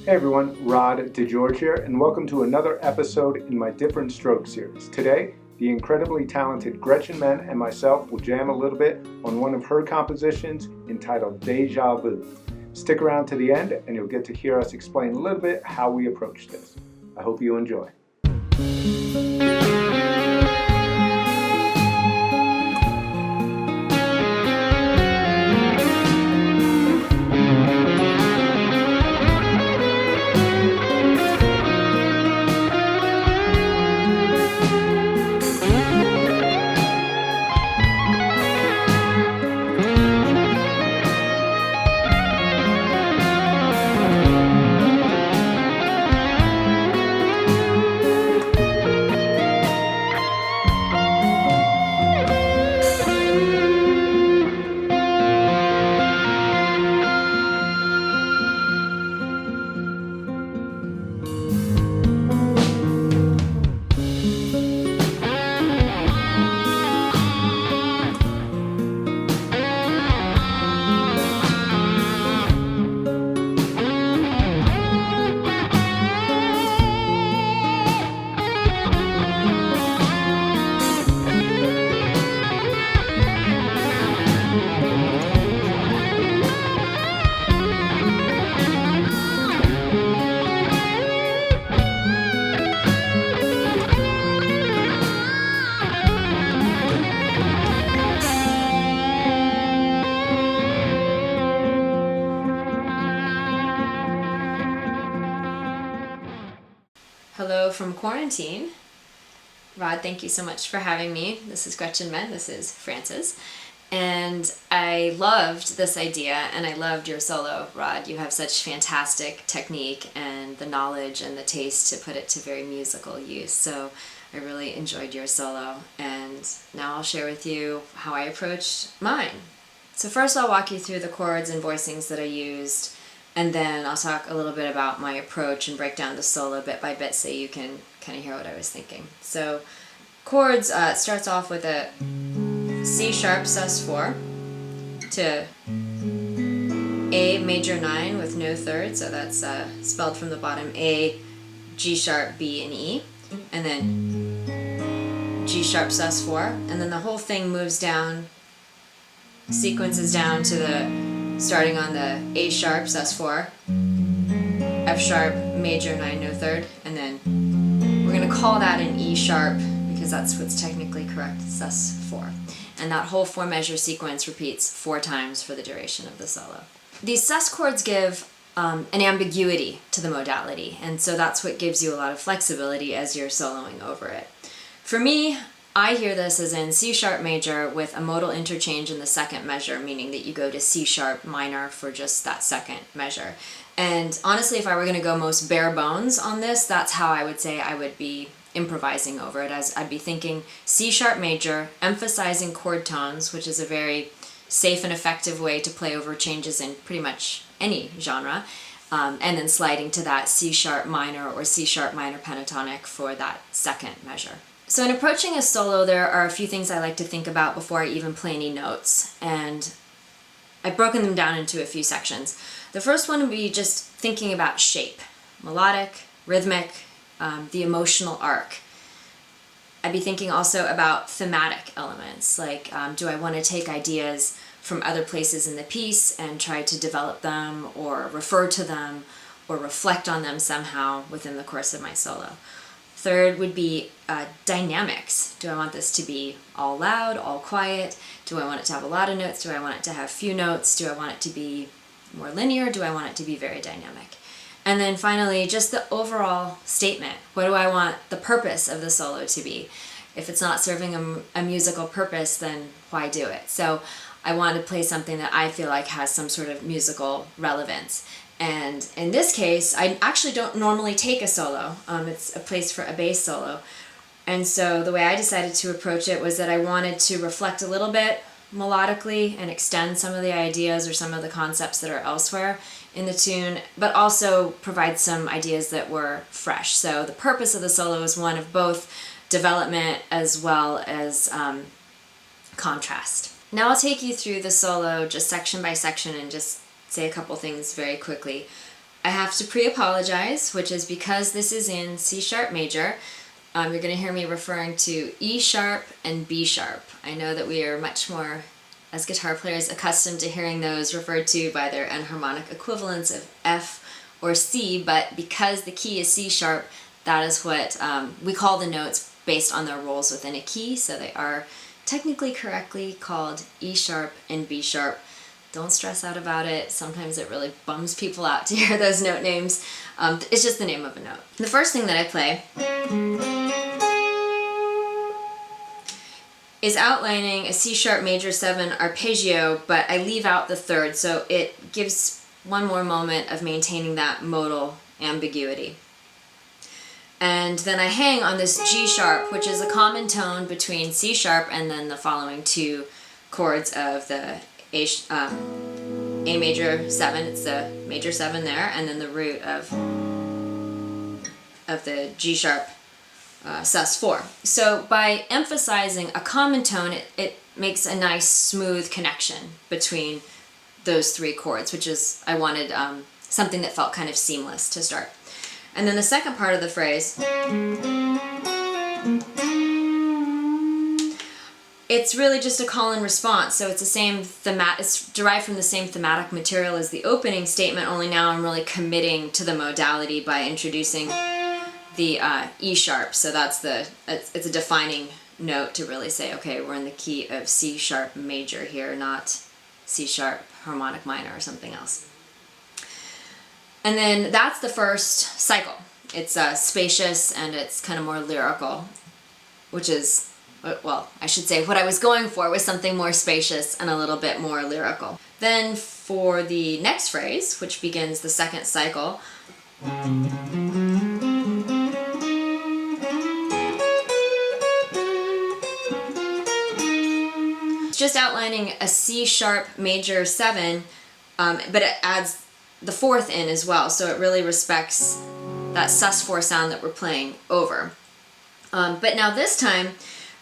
Hey everyone, Rod DeGeorge here, and welcome to another episode in my Different Strokes series. Today, the incredibly talented Gretchen Menn and myself will jam a little bit on one of her compositions entitled Deja Vu. Stick around to the end and you'll get to hear us explain a little bit how we approach this. I hope you enjoy. Hello from quarantine. Rod, thank you so much for having me. This is Gretchen Menn, this is Frances. And I loved this idea and I loved your solo, Rod. You have such fantastic technique and the knowledge and the taste to put it to very musical use. So I really enjoyed your solo, and now I'll share with you how I approached mine. So first I'll walk you through the chords and voicings that I used, and then I'll talk a little bit about my approach and break down the solo bit by bit so you can kind of hear what I was thinking. So chords starts off with a C sharp sus4 to A major 9 with no third, so that's spelled from the bottom A, G sharp, B, and E, and then G sharp sus4, and then the whole thing moves down, sequences down to the starting on the A sharp sus4, F sharp major 9 no third, and then we're going to call that an E sharp because that's what's technically correct, sus4. And that whole 4-measure sequence repeats 4 times for the duration of the solo. These sus chords give an ambiguity to the modality, and so that's what gives you a lot of flexibility as you're soloing over it. For me, I hear this as in C sharp major with a modal interchange in the second measure, meaning that you go to C sharp minor for just that second measure. And honestly, if I were going to go most bare bones on this, that's how I would say I would be improvising over it, as I'd be thinking C sharp major, emphasizing chord tones, which is a very safe and effective way to play over changes in pretty much any genre, and then sliding to that C sharp minor or C sharp minor pentatonic for that second measure. So in approaching a solo, there are a few things I like to think about before I even play any notes, and I've broken them down into a few sections. The first one would be just thinking about shape, melodic, rhythmic, the emotional arc. I'd be thinking also about thematic elements, like do I want to take ideas from other places in the piece and try to develop them or refer to them or reflect on them somehow within the course of my solo. Third would be dynamics. Do I want this to be all loud, all quiet? Do I want it to have a lot of notes? Do I want it to have few notes? Do I want it to be more linear? Do I want it to be very dynamic? And then finally, just the overall statement. What do I want the purpose of the solo to be? If it's not serving a musical purpose, then why do it? So I want to play something that I feel like has some sort of musical relevance. And in this case, I actually don't normally take a solo. It's a place for a bass solo. And so the way I decided to approach it was that I wanted to reflect a little bit melodically and extend some of the ideas or some of the concepts that are elsewhere in the tune, but also provide some ideas that were fresh. So the purpose of the solo is one of both development as well as contrast. Now I'll take you through the solo just section by section and just say a couple things very quickly. I have to pre-apologize, which is because this is in C sharp major. You're going to hear me referring to E sharp and B sharp. I know that we are much more, as guitar players, accustomed to hearing those referred to by their enharmonic equivalents of F or C, but because the key is C sharp, that is what we call the notes based on their roles within a key, so they are technically correctly called E sharp and B sharp. Don't stress out about it. Sometimes it really bums people out to hear those note names. It's just the name of a note. The first thing that I play is outlining a C sharp major 7 arpeggio, but I leave out the third, so it gives one more moment of maintaining that modal ambiguity. And then I hang on this G sharp, which is a common tone between C sharp and then the following two chords of the A major 7, it's the major 7 there, and then the root of the G sharp sus4. So by emphasizing a common tone, it makes a nice smooth connection between those three chords, which is, I wanted something that felt kind of seamless to start. And then the second part of the phrase, it's really just a call and response, so it's the same it's derived from the same thematic material as the opening statement, only now I'm really committing to the modality by introducing the E sharp, so it's a defining note to really say, okay, we're in the key of C sharp major here, not C sharp harmonic minor or something else. And then that's the first cycle. It's spacious and it's kind of more lyrical, which is, well, I should say what I was going for was something more spacious and a little bit more lyrical. Then for the next phrase, which begins the second cycle, it's just outlining a C sharp major 7, but it adds the fourth in as well, so it really respects that sus4 sound that we're playing over. But now this time,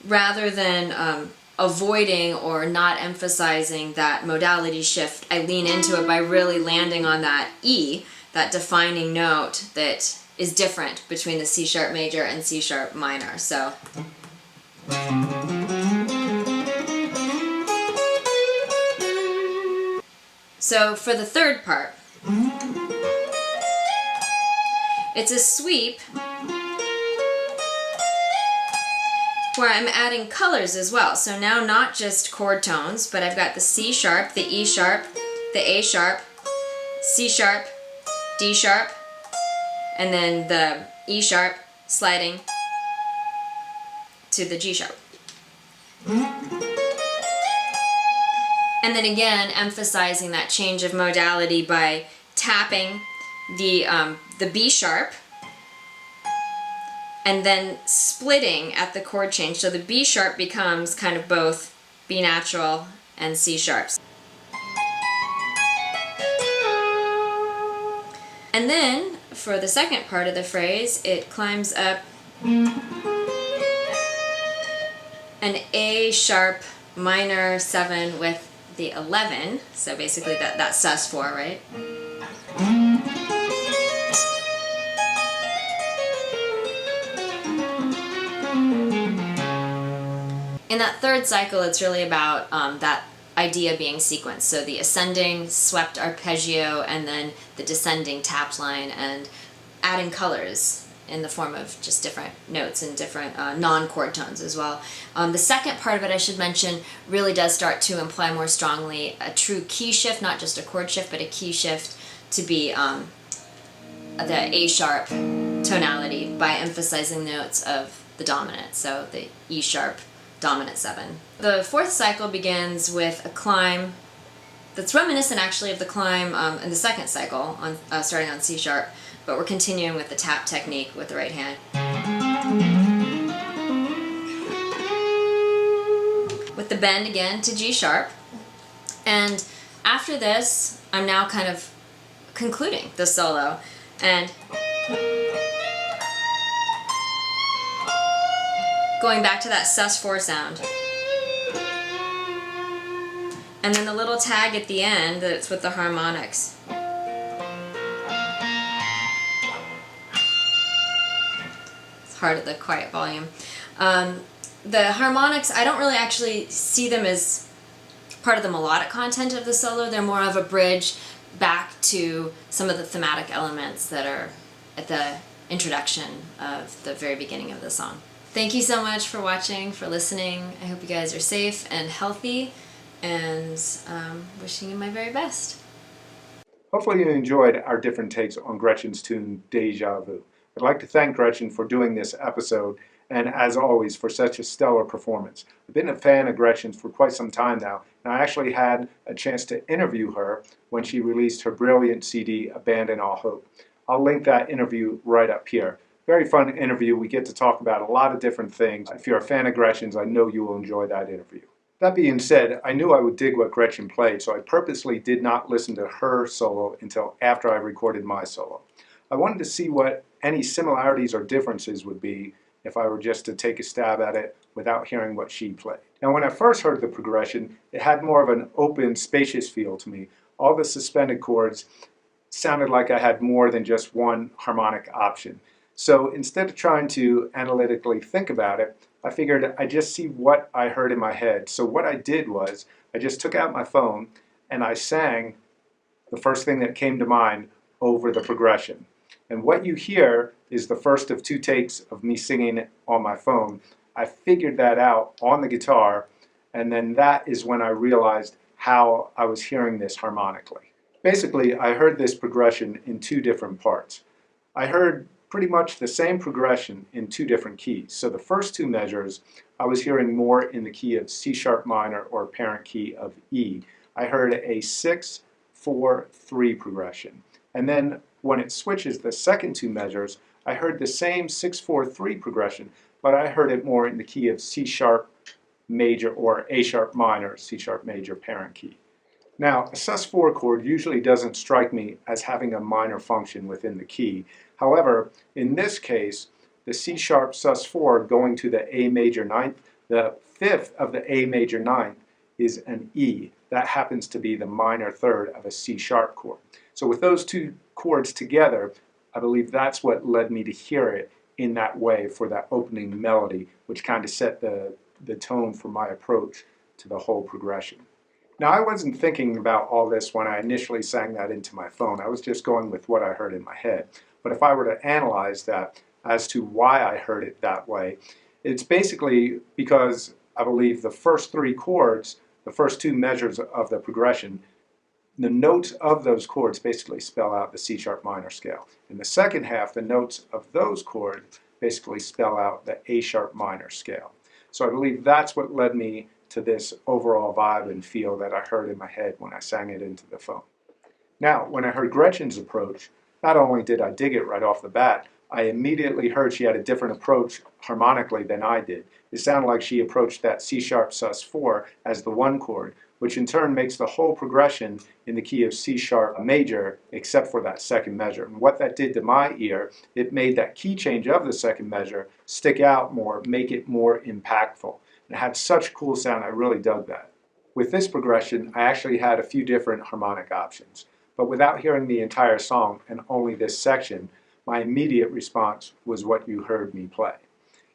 rather than avoiding or not emphasizing that modality shift, I lean into it by really landing on that E, that defining note that is different between the C sharp major and C sharp minor. So for the third part, it's a sweep where I'm adding colors as well. So now not just chord tones, but I've got the C sharp, the E sharp, the A sharp, C sharp, D sharp, and then the E sharp sliding to the G sharp. And then again, emphasizing that change of modality by tapping the B sharp and then splitting at the chord change. So the B sharp becomes kind of both B natural and C sharps. And then for the second part of the phrase, it climbs up an A sharp minor 7 with the 11, so basically that's sus4, right? In that third cycle, it's really about that idea being sequenced, so the ascending swept arpeggio and then the descending tapped line, and adding colors in the form of just different notes and different non-chord tones as well. The second part of it, I should mention, really does start to imply more strongly a true key shift, not just a chord shift, but a key shift to be the A sharp tonality by emphasizing notes of the dominant, so the E sharp dominant 7. The fourth cycle begins with a climb that's reminiscent actually of the climb in the second cycle, starting on C sharp, but we're continuing with the tap technique with the right hand. With the bend again to G sharp. And after this, I'm now kind of concluding the solo. And going back to that sus4 sound. And then the little tag at the end that's with the harmonics. part of the quiet volume. The harmonics, I don't really actually see them as part of the melodic content of the solo. They're more of a bridge back to some of the thematic elements that are at the introduction of the very beginning of the song. Thank you so much for watching, for listening. I hope you guys are safe and healthy, and wishing you my very best. Hopefully you enjoyed our different takes on Gretchen's tune, Deja Vu. I'd like to thank Gretchen for doing this episode, and as always, for such a stellar performance. I've been a fan of Gretchen's for quite some time now, and I actually had a chance to interview her when she released her brilliant CD, Abandon All Hope. I'll link that interview right up here. Very fun interview. We get to talk about a lot of different things. If you're a fan of Gretchen's, I know you will enjoy that interview. That being said, I knew I would dig what Gretchen played, so I purposely did not listen to her solo until after I recorded my solo. I wanted to see what any similarities or differences would be if I were just to take a stab at it without hearing what she played. Now, when I first heard the progression, it had more of an open, spacious feel to me. All the suspended chords sounded like I had more than just one harmonic option. So instead of trying to analytically think about it, I figured I'd just see what I heard in my head. So what I did was I just took out my phone and I sang the first thing that came to mind over the progression. And what you hear is the first of 2 takes of me singing on my phone. I figured that out on the guitar, and then that is when I realized how I was hearing this harmonically. Basically, I heard this progression in 2 different parts. I heard pretty much the same progression in 2 different keys. So the first 2 measures, I was hearing more in the key of C sharp minor or parent key of E. I heard a 6, 4, 3 progression. And then when it switches the second 2 measures, I heard the same 6, 4, 3 progression, but I heard it more in the key of C sharp major or A sharp minor, C sharp major parent key. Now, a sus4 chord usually doesn't strike me as having a minor function within the key. However, in this case, the C sharp sus4 going to the A major ninth, the 5th of the A major ninth is an E. That happens to be the minor third of a C sharp chord. So with those 2 chords together, I believe that's what led me to hear it in that way for that opening melody, which kind of set the tone for my approach to the whole progression. Now, I wasn't thinking about all this when I initially sang that into my phone. I was just going with what I heard in my head. But if I were to analyze that as to why I heard it that way, it's basically because I believe the first 3 chords, the first 2 measures of the progression, the notes of those chords basically spell out the C sharp minor scale. In the second half, the notes of those chords basically spell out the A sharp minor scale. So I believe that's what led me to this overall vibe and feel that I heard in my head when I sang it into the phone. Now, when I heard Gretchen's approach, not only did I dig it right off the bat, I immediately heard she had a different approach harmonically than I did. It sounded like she approached that C sharp sus4 as the 1 chord, which in turn makes the whole progression in the key of C sharp major, except for that second measure. And what that did to my ear, it made that key change of the second measure stick out more, make it more impactful. And it had such a cool sound, I really dug that. With this progression, I actually had a few different harmonic options. But without hearing the entire song and only this section, my immediate response was what you heard me play.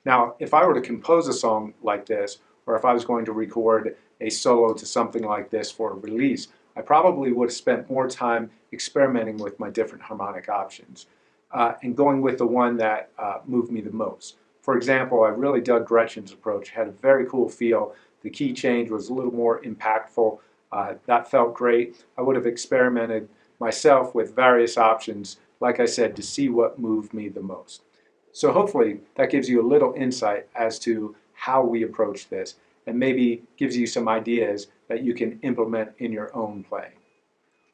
Now, if I were to compose a song like this, or if I was going to record a solo to something like this for a release, I probably would have spent more time experimenting with my different harmonic options and going with the one that moved me the most. For example, I really dug Gretchen's approach. It had a very cool feel. The key change was a little more impactful. That felt great. I would have experimented myself with various options, like I said, to see what moved me the most. So hopefully that gives you a little insight as to how we approach this, and maybe gives you some ideas that you can implement in your own playing.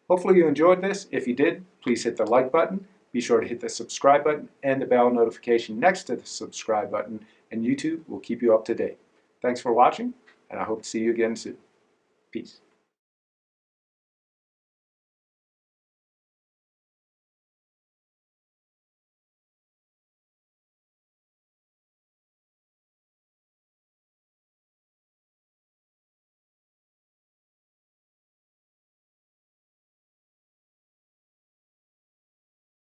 Hopefully you enjoyed this. If you did, please hit the like button. Be sure to hit the subscribe button and the bell notification next to the subscribe button, and YouTube will keep you up to date. Thanks for watching, and I hope to see you again soon. Peace.